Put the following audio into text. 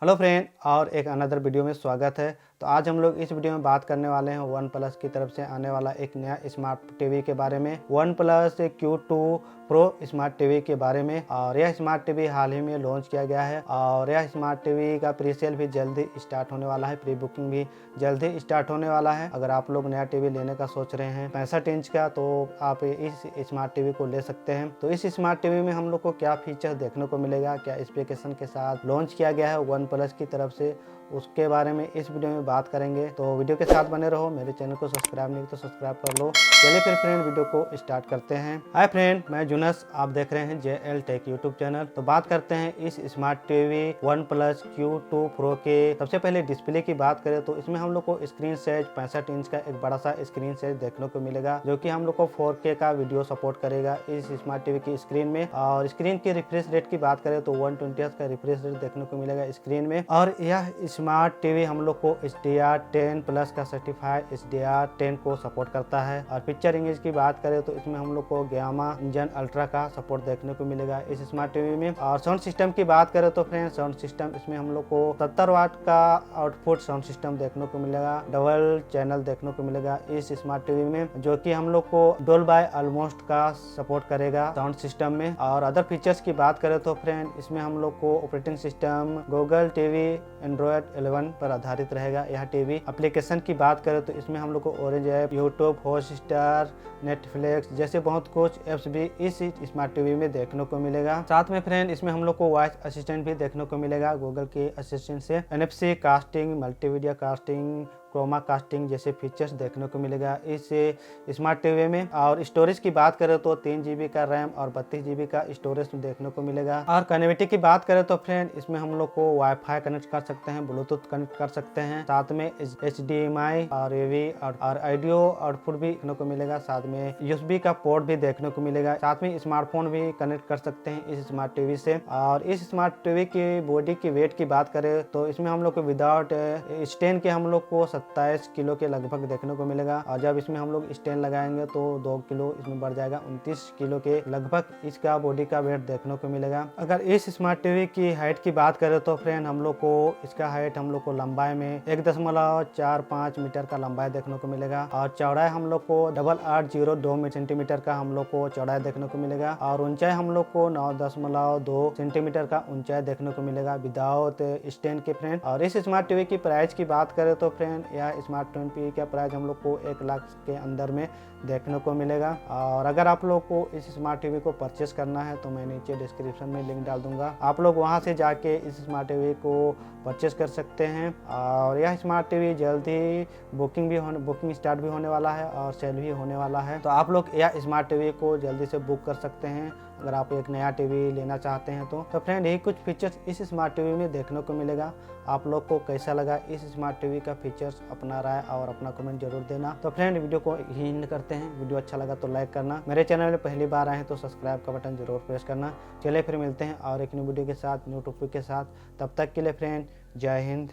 Hello friend, और एक another video में स्वागत है। तो आज हम लोग इस वीडियो में बात करने वाले हैं वन प्लस की तरफ से आने वाला एक नया स्मार्ट टीवी के बारे में, one plus Q2 pro smart TV के बारे में। और यह स्मार्ट टीवी हाल ही में लॉन्च किया गया है और यह स्मार्ट टीवी का प्री सेल भी जल्दी स्टार्ट होने वाला है, प्री बुकिंग भी जल्दी स्टार्ट होने वाला है। अगर आप लोग नया टीवी लेने का सोच रहे हैं 65 इंच का, तो आप इस स्मार्ट टीवी को ले सकते हैं। तो इस स्मार्ट टीवी में हम लोग को क्या फीचर देखने को मिलेगा, क्या स्पेसिफिकेशन के साथ लॉन्च किया गया है वन प्लस की तरफ से, उसके बारे में इस वीडियो में बात करेंगे। तो वीडियो के साथ बने रहो। मेरे चैनल को सब्सक्राइब नहीं तो सब्सक्राइब कर लो। चलिए फिर फ्रेंड वीडियो को स्टार्ट करते हैं। हाय फ्रेंड, मैं जुनस, आप देख रहे हैं JL टेक यूट्यूब चैनल। तो बात करते हैं इस smart TV one plus Q2 pro के। सबसे पहले डिस्प्ले की बात करें तो इसमें हम लोग को स्क्रीन साइज 65 इंच का एक बड़ा सा स्क्रीन साइज देखने को मिलेगा, जो कि हम लोग को 4K का वीडियो सपोर्ट करेगा इस स्मार्ट टीवी की स्क्रीन में। और स्क्रीन की रिफ्रेश रेट की बात करें तो 120 Hz का रिफ्रेश रेट देखने को मिलेगा स्क्रीन में। और यह स्मार्ट टीवी हम लोग को HDR10 प्लस का सर्टिफाइड HDR10 को सपोर्ट करता है। और पिक्चर इमेज की बात करें तो इसमें हम लोग को गामा इंजन अल्ट्रा का सपोर्ट देखने को मिलेगा इस स्मार्ट टीवी में। और साउंड सिस्टम की बात करें तो फ्रेंड, साउंड सिस्टम इसमें हम लोग को 70 वाट का आउटपुट साउंड सिस्टम देखने को मिलेगा, डबल चैनल देखने को मिलेगा इस स्मार्ट टीवी में, जो कि हम लोग को Dolby Atmos का सपोर्ट करेगा साउंड सिस्टम में। और अदर फीचर्स की बात करें तो फ्रेंड, इसमें हम लोग को operating system Google TV Android 11 पर आधारित रहेगा यह टीवी। एप्लीकेशन की बात करें तो इसमें हम लोग को orange app, YouTube, Hotstar, Netflix जैसे बहुत कुछ एप्स भी इस स्मार्ट टीवी में देखने को मिलेगा। साथ में फ्रेंड इसमें हम लोग को वॉइस असिस्टेंट भी देखने को मिलेगा गूगल के असिस्टेंट से। NFC casting, multimedia casting, chroma casting जैसे फीचर्स देखने को मिलेगा इस स्मार्ट टीवी में। और स्टोरेज की बात करें तो 3 GB का रैम और 32 GB का स्टोरेज देखने को मिलेगा। और कनेक्टिविटी की बात करें तो फ्रेंड, इसमें हम लोग को वाईफाई कनेक्ट कर सकते हैं, ब्लूटूथ कनेक्ट कर सकते हैं, साथ में HDMI और AV और ऑडियो आउटपुट भी देखने को मिलेगा। साथ में USB का पोर्ट भी देखने को मिलेगा। साथ में स्मार्टफोन भी कनेक्ट कर सकते हैं इस स्मार्ट टीवी से। और इस स्मार्ट टीवी की बॉडी की वेट की बात करें तो इसमें हम लोग को विदाउट स्टैंड के हम लोग को 27 किलो के लगभग देखने को मिलेगा। और जब इसमें हम लोग स्टैंड लगाएंगे तो 2 किलो इसमें बढ़ जाएगा, 29 किलो के लगभग इसका बॉडी का वेट देखने को मिलेगा। अगर इस स्मार्ट टीवी की हाइट की बात करें तो फ्रेंड, हम लोग को इसका हाइट हम लोग को लंबाई में 1.45 मीटर का लंबाई देखने को मिलेगा। और चौड़ाई हम लोग को 8802 सेंटीमीटर का हम लोग को चौड़ाई देखने को मिलेगा। और ऊंचाई हम लोग को 9.2 सेंटीमीटर का ऊंचाई देखने को मिलेगा विदाउट स्टैंड के फ्रेंड। और इस स्मार्ट टीवी की प्राइस की बात करें तो फ्रेंड, यह स्मार्ट टीवी का प्राइस हम लोग को 1 लाख के अंदर में देखने को मिलेगा। और अगर आप लोग को इस स्मार्ट टीवी को परचेस करना है तो मैं नीचे डिस्क्रिप्शन में लिंक डाल दूंगा, आप लोग वहां से जाके इस स्मार्ट टीवी को परचेस कर सकते हैं। और यह स्मार्ट टीवी जल्द ही बुकिंग स्टार्ट भी होने वाला है और सेल भी होने वाला है। तो आप लोग यह स्मार्ट टीवी को जल्दी से बुक कर सकते हैं अगर आप एक नया टीवी लेना चाहते हैं तो फ्रेंड, यही कुछ फीचर्स इस स्मार्ट टीवी में देखने को मिलेगा। आप लोग को कैसा लगा इस स्मार्ट टीवी का फीचर्स, अपना राय और अपना कमेंट जरूर देना। तो फ्रेंड, वीडियो को ही एंड करते हैं। वीडियो अच्छा लगा तो लाइक करना, मेरे चैनल में पहली बार आए हैं तो सब्सक्राइब का बटन जरूर प्रेस करना। चलिए फिर मिलते हैं और एक न्यू वीडियो के साथ, न्यू टॉपिक के साथ। तब तक के लिए फ्रेंड, जय हिंद।